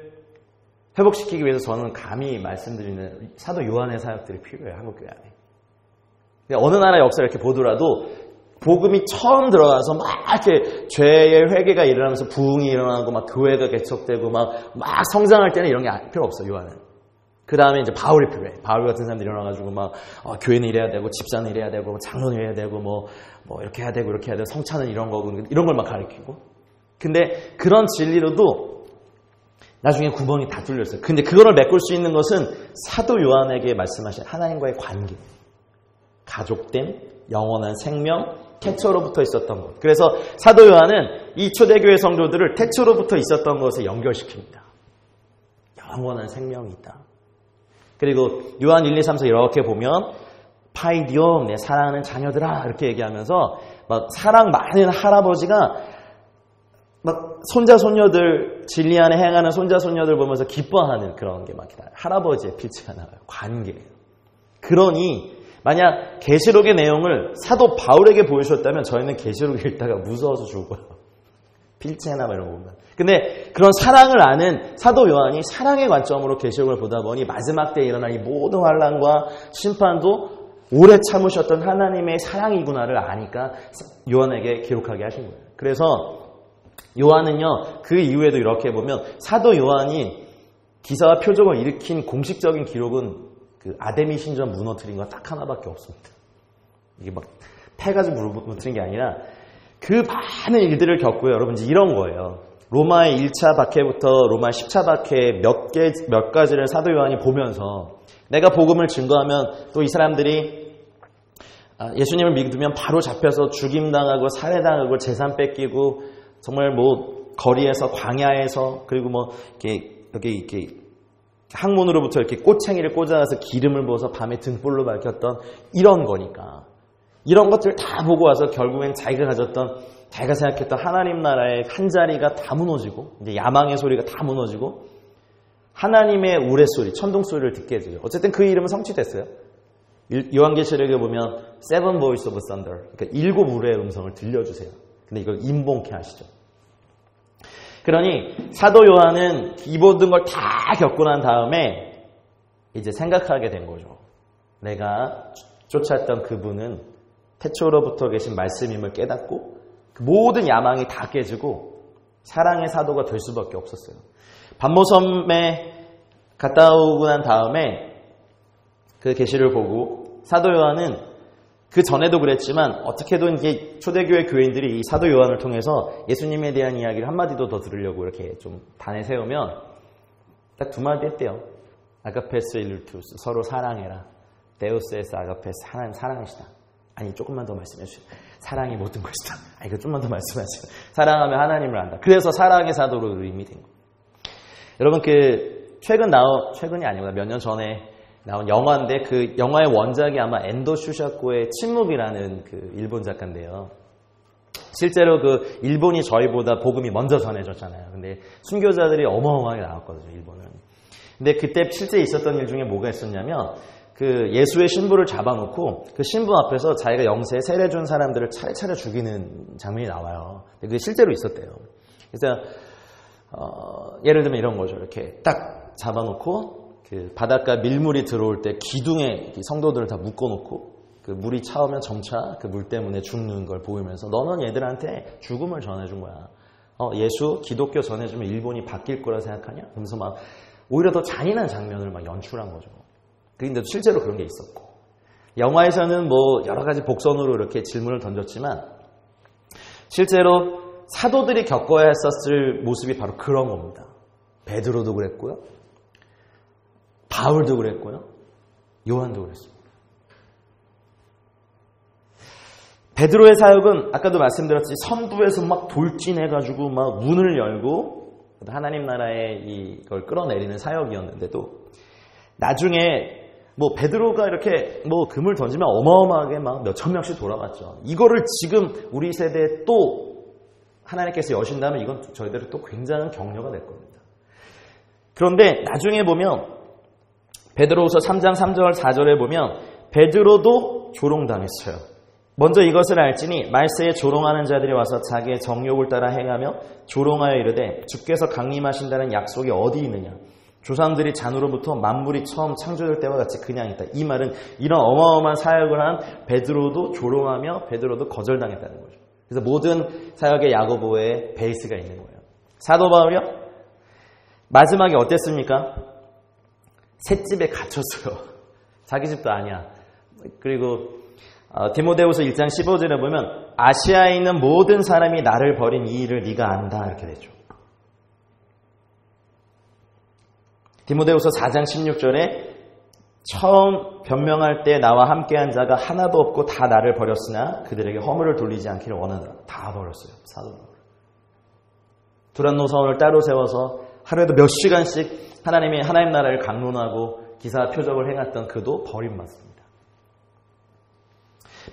회복시키기 위해서 저는 감히 말씀드리는 사도 요한의 사역들이 필요해요 한국교회 안에. 어느 나라 역사를 이렇게 보더라도 복음이 처음 들어가서 막 이렇게 죄의 회개가 일어나면서 부흥이 일어나고 막 교회가 개척되고 막 성장할 때는 이런 게 필요 없어 요한은. 그 다음에 이제 바울이 필요해. 바울 같은 사람들이 일어나가지고 막 교회는 이래야 되고 집사는 이래야 되고 장로는 이래야 되고 뭐 이렇게 해야 되고 이렇게 해야 되고 성찬은 이런 거고 이런 걸 막 가르치고. 근데 그런 진리로도 나중에 구멍이 다 뚫렸어요. 근데 그거를 메꿀 수 있는 것은 사도 요한에게 말씀하신 하나님과의 관계. 가족됨, 영원한 생명, 태초로부터 있었던 것. 그래서 사도 요한은 이 초대교회 성도들을 태초로부터 있었던 것에 연결시킵니다. 영원한 생명이 있다. 그리고 요한 1, 2, 3, 4 이렇게 보면 파이디옴, 내 사랑하는 자녀들아 이렇게 얘기하면서 막 사랑 많은 할아버지가 막 손자 손녀들 진리 안에 행하는 손자 손녀들 보면서 기뻐하는 그런 게 막 할아버지의 필체가 나와요. 관계예요. 그러니 만약 계시록의 내용을 사도 바울에게 보여주셨다면 저희는 계시록 읽다가 무서워서 죽어요. 필체나 이런 거 보면. 근데 그런 사랑을 아는 사도 요한이 사랑의 관점으로 계시록을 보다 보니 마지막 때에 일어날 이 모든 환난과 심판도 오래 참으셨던 하나님의 사랑이구나를 아니까 요한에게 기록하게 하신 거예요. 그래서 요한은요, 그 이후에도 이렇게 보면 사도 요한이 기사와 표적을 일으킨 공식적인 기록은 그 아데미 신전 무너뜨린 거 딱 하나밖에 없습니다. 이게 막 패가지고 무너뜨린 게 아니라 그 많은 일들을 겪고요. 여러분 이제 이런 거예요. 로마의 1차 박해부터 로마 10차 박해 몇 가지를 사도 요한이 보면서 내가 복음을 증거하면 또 이 사람들이 예수님을 믿으면 바로 잡혀서 죽임당하고 살해당하고 재산 뺏기고 정말 뭐 거리에서 광야에서 그리고 뭐 이렇게 항문으로부터 이렇게 꼬챙이를 꽂아서 기름을 부어서 밤에 등불로 밝혔던 이런 거니까 이런 것들을 다 보고 와서 결국엔 자기가 생각했던 하나님 나라의 한 자리가 다 무너지고 이제 야망의 소리가 다 무너지고 하나님의 우레소리, 천둥소리를 듣게 해줘요. 어쨌든 그 이름은 성취됐어요. 요한계시록에 보면 Seven Voice of Thunder, 그러니까 7 우레의 음성을 들려주세요. 근데 이걸 임봉케 하시죠. 그러니 사도 요한은 이 모든 걸 다 겪고 난 다음에 이제 생각하게 된 거죠. 내가 쫓았던 그분은 태초로부터 계신 말씀임을 깨닫고 그 모든 야망이 다 깨지고 사랑의 사도가 될 수밖에 없었어요. 반모섬에 갔다 오고 난 다음에 그 계시를 보고 사도 요한은 그 전에도 그랬지만 어떻게든 이제 초대교회 교인들이 이 사도 요한을 통해서 예수님에 대한 이야기를 한마디도 더 들으려고 이렇게 좀 단에 세우면 딱 2마디 했대요. 아가페스 일루투스, 서로 사랑해라. 데우스에스 아가페스, 하나님 사랑이시다. 아니 조금만 더 말씀해 주세요. 사랑이 모든 것이다. 이거 좀만 더 말씀하세요. 사랑하면 하나님을 안다. 그래서 사랑의 사도로 이름이 된 거예요. 여러분 최근이 아니구나. 몇 년 전에 나온 영화인데 그 영화의 원작이 아마 엔도 슈샤코의 침묵이라는 그 일본 작가인데요. 실제로 그 일본이 저희보다 복음이 먼저 전해졌잖아요. 근데 순교자들이 어마어마하게 나왔거든요, 일본은. 근데 그때 실제 있었던 일 중에 뭐가 있었냐면 그 예수의 신부를 잡아놓고 그 신부 앞에서 자기가 영세에 세례 준 사람들을 차례차례 죽이는 장면이 나와요. 그게 실제로 있었대요. 그래서 예를 들면 이런 거죠. 이렇게 딱 잡아놓고 그 바닷가 밀물이 들어올 때 기둥에 성도들을 다 묶어놓고 그 물이 차오면 점차 그 물 때문에 죽는 걸 보이면서 너는 얘들한테 죽음을 전해준 거야. 예수 기독교 전해주면 일본이 바뀔 거라 생각하냐? 그러면서 막 오히려 더 잔인한 장면을 막 연출한 거죠. 그런데 실제로 그런 게 있었고 영화에서는 뭐 여러 가지 복선으로 이렇게 질문을 던졌지만 실제로 사도들이 겪어야 했었을 모습이 바로 그런 겁니다. 베드로도 그랬고요. 바울도 그랬고요. 요한도 그랬습니다. 베드로의 사역은 아까도 말씀드렸지 선두에서 막 돌진해가지고 막 문을 열고 하나님 나라의 이걸 끌어내리는 사역이었는데도 나중에 뭐 베드로가 이렇게 뭐 금을 던지면 어마어마하게 막 몇천 명씩 돌아갔죠. 이거를 지금 우리 세대에 또 하나님께서 여신다면 이건 저희들은 또 굉장한 격려가 될 겁니다. 그런데 나중에 보면 베드로후서 3장 3절 4절에 보면 베드로도 조롱당했어요. 먼저 이것을 알지니 말세에 조롱하는 자들이 와서 자기의 정욕을 따라 행하며 조롱하여 이르되 주께서 강림하신다는 약속이 어디 있느냐. 조상들이 잔으로부터 만물이 처음 창조될 때와 같이 그냥 있다. 이 말은 이런 어마어마한 사역을 한 베드로도 조롱하며 베드로도 거절당했다는 거죠. 그래서 모든 사역의 야고보의 베이스가 있는 거예요. 사도 바울이요? 마지막에 어땠습니까? 셋집에 갇혔어요. 자기 집도 아니야. 그리고 디모데후서 1장 15절에 보면 아시아에 있는 모든 사람이 나를 버린 이 일을 네가 안다 이렇게 되죠. 디모데후서 4장 16절에 처음 변명할 때 나와 함께한 자가 하나도 없고 다 나를 버렸으나 그들에게 허물을 돌리지 않기를 원하더라. 다 버렸어요. 사도 바울. 두란노 사원을 따로 세워서 하루에도 몇 시간씩 하나님 나라를 강론하고 기사 표적을 행했던 그도 버림받습니다.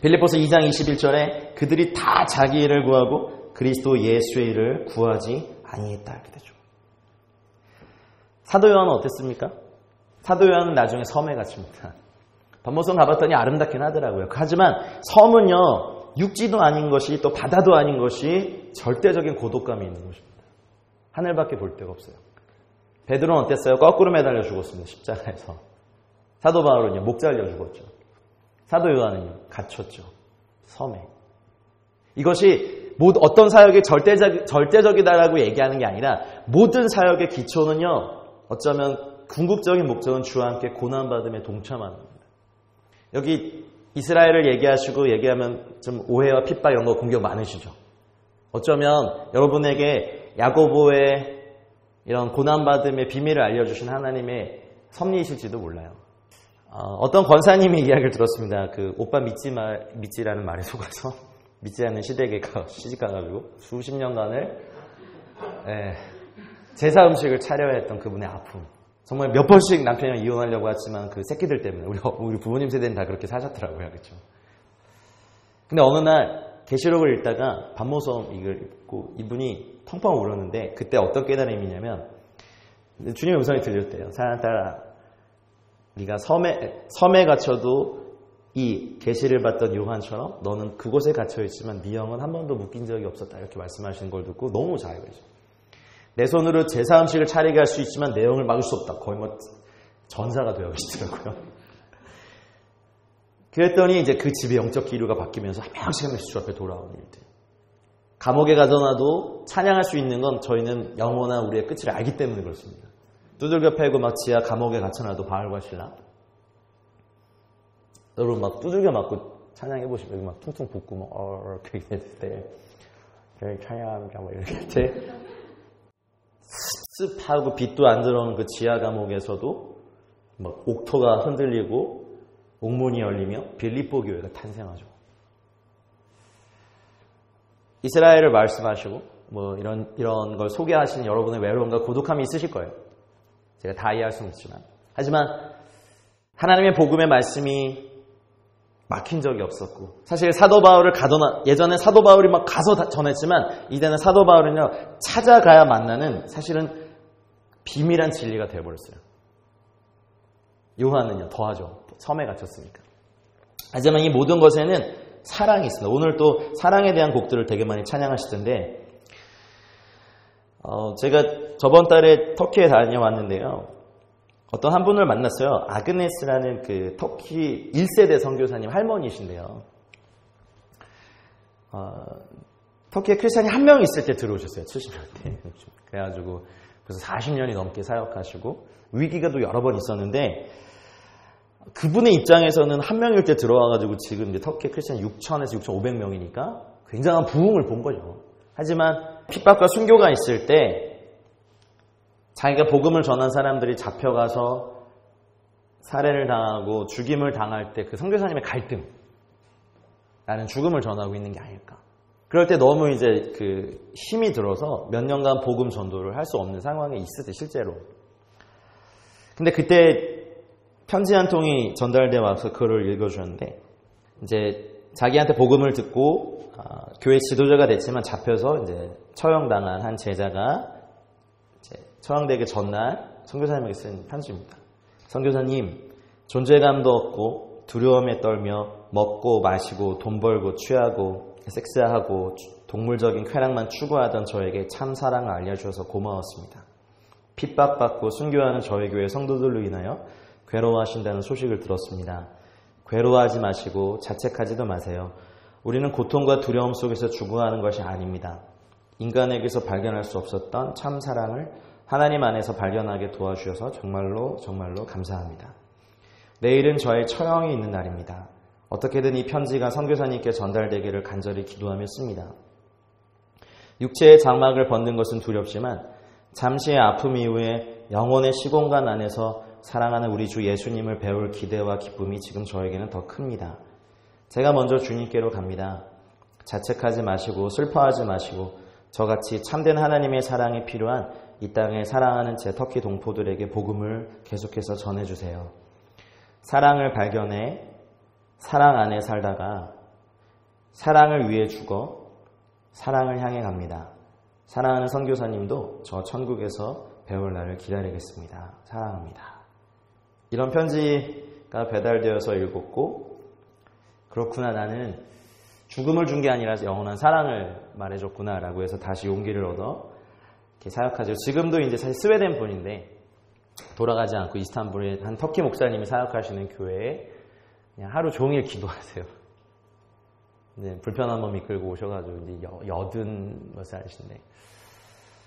빌립보서 2장 21절에 그들이 다 자기 일을 구하고 그리스도 예수의 일을 구하지 아니했다 이렇게 되죠. 사도 요한은 어땠습니까? 사도 요한은 나중에 섬에 갇힙니다. 반모섬 가봤더니 아름답긴 하더라고요. 하지만 섬은요 육지도 아닌 것이 또 바다도 아닌 것이 절대적인 고독감이 있는 것입니다. 하늘밖에 볼 데가 없어요. 베드로는 어땠어요? 거꾸로 매달려 죽었습니다. 십자가에서. 사도 바울은요 목 잘려 죽었죠. 사도 요한은요 갇혔죠. 섬에. 이것이 어떤 사역이 절대적이다라고 얘기하는 게 아니라 모든 사역의 기초는요 어쩌면 궁극적인 목적은 주와 함께 고난받음에 동참하는 겁니다. 여기 이스라엘을 얘기하면 좀 오해와 핍박 이런 거 공격 많으시죠. 어쩌면 여러분에게 야고보의 이런 고난받음의 비밀을 알려주신 하나님의 섭리이실지도 몰라요. 어떤 권사님이 이야기를 들었습니다. 그 오빠 믿지라는 말에 속아서 믿지 않는 시댁에 시집가가지고 수십 년간을 제사 음식을 차려야 했던 그분의 아픔. 정말 몇 번씩 남편이랑 이혼하려고 했지만 그 새끼들 때문에 우리 부모님 세대는 다 그렇게 사셨더라고요. 그렇죠? 근데 어느 날 계시록을 읽다가 반모섬 이걸 읽고 이분이 텅텅 울었는데 그때 어떤 깨달음이냐면 주님의 음성이 들렸대요. 사랑따라 네가 섬에 갇혀도 이 계시를 받던 요한처럼 너는 그곳에 갇혀있지만 네 영은 한 번도 묶인 적이 없었다. 이렇게 말씀하시는 걸 듣고 너무 잘 알죠. 내 손으로 제사 음식을 차리게 할 수 있지만 내 영을 막을 수 없다. 거의 뭐 전사가 되어 계시더라고요. 그랬더니 이제 그 집의 영적 기류가 바뀌면서 한 명씩 주 앞에 돌아오는 일들. 감옥에 가둬놔도 찬양할 수 있는 건 저희는 영원한 우리의 끝을 알기 때문에 그렇습니다. 두들겨 패고 막 지하 감옥에 갇혀놔도 바알과 신라. 여러분 막 두들겨 맞고 찬양해보시면 여기 막 퉁퉁 붓고 막 이렇게 됐을 때 저희 찬양합니다 뭐 이렇게 할 때 습습하고 빛도 안 들어오는 그 지하 감옥에서도 막 옥토가 흔들리고 옥문이 열리며 빌립보 교회가 탄생하죠. 이스라엘을 말씀하시고 뭐 이런 걸 소개하시는 여러분의 외로움과 고독함이 있으실 거예요. 제가 다 이해할 수는 없지만 하지만 하나님의 복음의 말씀이 막힌 적이 없었고 사실 사도 바울을 예전에 사도 바울이 막 가서 전했지만 이제는 사도 바울은요 찾아가야 만나는 사실은 비밀한 진리가 되어버렸어요. 요한은요 더하죠. 섬에 갇혔으니까. 하지만 이 모든 것에는 사랑이 있습니다. 오늘 또 사랑에 대한 곡들을 되게 많이 찬양하시던데 제가 저번 달에 터키에 다녀왔는데요. 어떤 한 분을 만났어요. 아그네스라는 그 터키 1세대 선교사님 할머니이신데요. 터키에 크리스찬이 한 명 있을 때 들어오셨어요. 70년 대. 그래가지고 그래서 40년이 넘게 사역하시고 위기가 또 여러 번 있었는데 그분의 입장에서는 한 명일 때 들어와가지고 지금 이제 터키 크리스찬 6,000에서 6,500명이니까 굉장한 부흥을 본 거죠. 하지만 핍박과 순교가 있을 때 자기가 복음을 전한 사람들이 잡혀가서 살해를 당하고 죽임을 당할 때 그 선교사님의 갈등, 나는 죽음을 전하고 있는 게 아닐까. 그럴 때 너무 이제 그 힘이 들어서 몇 년간 복음 전도를 할 수 없는 상황에 있었대 실제로. 근데 그때 편지 한 통이 전달되어 와서 그걸 읽어주셨는데, 이제 자기한테 복음을 듣고 교회 지도자가 됐지만 잡혀서 이제 처형당한 한 제자가 이제 처형되기 전날 선교사님에게 쓴 편지입니다. 선교사님, 존재감도 없고 두려움에 떨며 먹고 마시고 돈 벌고 취하고 섹스하고 동물적인 쾌락만 추구하던 저에게 참 사랑을 알려주셔서 고마웠습니다. 핍박받고 순교하는 저희 교회 성도들로 인하여 괴로워하신다는 소식을 들었습니다. 괴로워하지 마시고 자책하지도 마세요. 우리는 고통과 두려움 속에서 죽어가는 것이 아닙니다. 인간에게서 발견할 수 없었던 참 사랑을 하나님 안에서 발견하게 도와주셔서 정말로 정말로 감사합니다. 내일은 저의 처형이 있는 날입니다. 어떻게든 이 편지가 선교사님께 전달되기를 간절히 기도하며 씁니다. 육체의 장막을 벗는 것은 두렵지만 잠시의 아픔 이후에 영혼의 시공간 안에서 사랑하는 우리 주 예수님을 배울 기대와 기쁨이 지금 저에게는 더 큽니다. 제가 먼저 주님께로 갑니다. 자책하지 마시고 슬퍼하지 마시고 저같이 참된 하나님의 사랑이 필요한 이 땅에 사랑하는 제 터키 동포들에게 복음을 계속해서 전해주세요. 사랑을 발견해 사랑 안에 살다가 사랑을 위해 죽어 사랑을 향해 갑니다. 사랑하는 선교사님도 저 천국에서 배울 날을 기다리겠습니다. 사랑합니다. 이런 편지가 배달되어서 읽었고, 그렇구나, 나는 죽음을 준 게 아니라 영원한 사랑을 말해줬구나라고 해서 다시 용기를 얻어 이렇게 사역하죠. 지금도 이제 사실 스웨덴 분인데 돌아가지 않고 이스탄불에 한 터키 목사님이 사역하시는 교회에 그냥 하루 종일 기도하세요. 이제 불편한 몸 이끌고 오셔가지고 이제 80몇 살이신데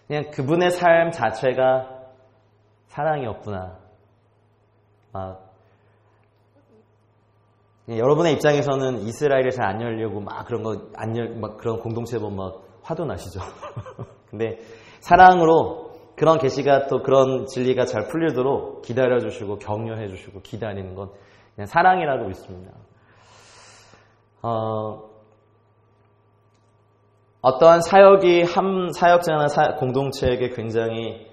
그냥 그분의 삶 자체가 사랑이었구나. 여러분의 입장에서는 이스라엘이 잘 안 열려고 막 그런 거 막 그런 공동체 보면 막 화도 나시죠. 근데 사랑으로 그런 계시가 또 그런 진리가 잘 풀리도록 기다려주시고 격려해주시고 기다리는 건 그냥 사랑이라고 믿습니다. 어떠한 사역이 한 사역자나 공동체에게 굉장히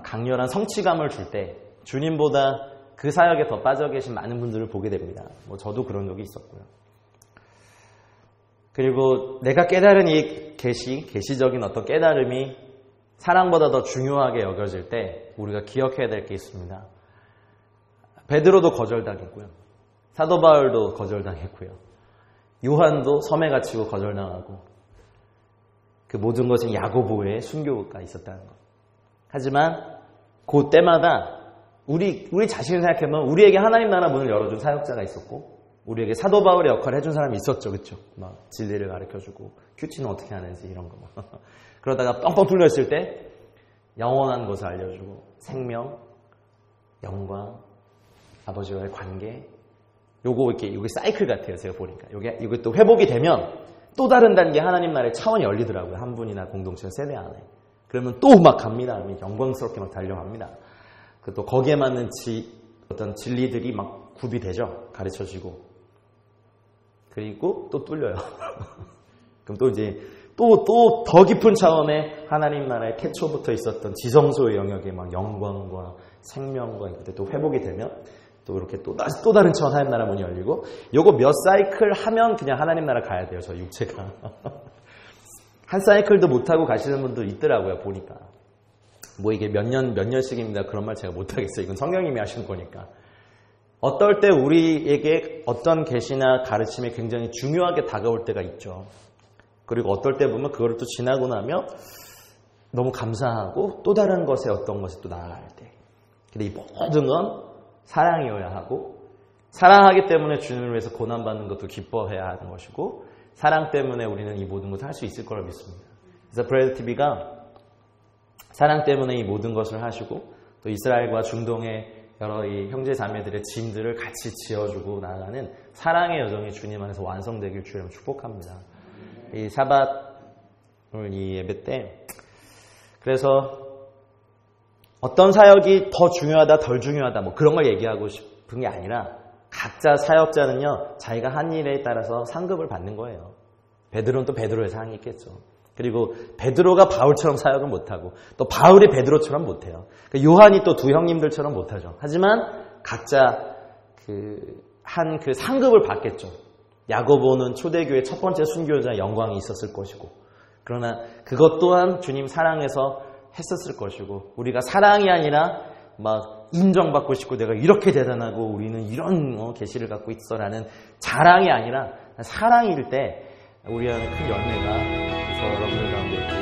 강렬한 성취감을 줄 때 주님보다 그 사역에 더 빠져 계신 많은 분들을 보게 됩니다. 저도 그런 적이 있었고요. 그리고 내가 깨달은 이 계시적인 어떤 깨달음이 사랑보다 더 중요하게 여겨질 때 우리가 기억해야 될 게 있습니다. 베드로도 거절당했고요. 사도 바울도 거절당했고요. 요한도 섬에 갇히고 거절당하고 그 모든 것은 야고보의 순교가 있었다는 것. 하지만 그 때마다 우리 자신을 생각해보면 우리에게 하나님 나라 문을 열어준 사역자가 있었고 우리에게 사도 바울의 역할을 해준 사람이 있었죠. 그렇죠? 막 진리를 가르쳐주고 큐티는 어떻게 하는지 이런 거. 그러다가 뻥뻥 뚫렸을 때 영원한 것을 알려주고 생명, 영광, 아버지와의 관계 요게 사이클 같아요. 제가 보니까 이게 또 회복이 되면 또 다른 단계 하나님 나라의 차원이 열리더라고요. 한 분이나 공동체 세대 안에. 그러면 또 막 갑니다. 영광스럽게 막 달려갑니다. 또 거기에 맞는 어떤 진리들이 막 구비되죠. 가르쳐지고. 그리고 또 뚫려요. 그럼 또 이제 또 더 깊은 차원의 하나님 나라의 태초부터 있었던 지성소의 영역에 막 영광과 생명과 그때 또 회복이 되면 또 이렇게 또 다른 차원 하나님 나라 문이 열리고 요거 몇 사이클 하면 그냥 하나님 나라 가야 돼요. 저 육체가. 한 사이클도 못하고 가시는 분도 있더라고요. 보니까. 이게 몇 년씩입니다. 그런 말 제가 못하겠어요. 이건 성령님이 하시는 거니까. 어떨 때 우리에게 어떤 계시나 가르침이 굉장히 중요하게 다가올 때가 있죠. 그리고 어떨 때 보면 그거를 또 지나고 나면 너무 감사하고 또 다른 것에 어떤 것에 또 나아갈 때. 근데 이 모든 건 사랑이어야 하고 사랑하기 때문에 주님을 위해서 고난받는 것도 기뻐해야 하는 것이고 사랑 때문에 우리는 이 모든 것을 할 수 있을 거라 믿습니다. 그래서 브래드 TV가 사랑 때문에 이 모든 것을 하시고 또 이스라엘과 중동의 여러 이 형제 자매들의 짐들을 같이 지어주고 나아가는 사랑의 여정이 주님 안에서 완성되길 주님 축복합니다. 이 사밧 오늘 이 예배 때 그래서 어떤 사역이 더 중요하다 덜 중요하다 그런 걸 얘기하고 싶은 게 아니라 각자 사역자는요 자기가 한 일에 따라서 상급을 받는 거예요. 베드로는 또 베드로의 상이 있겠죠. 그리고 베드로가 바울처럼 사역을 못하고 또 바울이 베드로처럼 못해요. 요한이 또 두 형님들처럼 못하죠. 하지만 각자 그 상급을 받겠죠. 야고보는 초대교회 첫 번째 순교자 영광이 있었을 것이고, 그러나 그것 또한 주님 사랑해서 했었을 것이고, 우리가 사랑이 아니라 막 인정받고 싶고 내가 이렇게 대단하고 우리는 이런 계시를 갖고 있어라는 자랑이 아니라 사랑일 때 우리 안에 큰 열매가 여러분들 가운데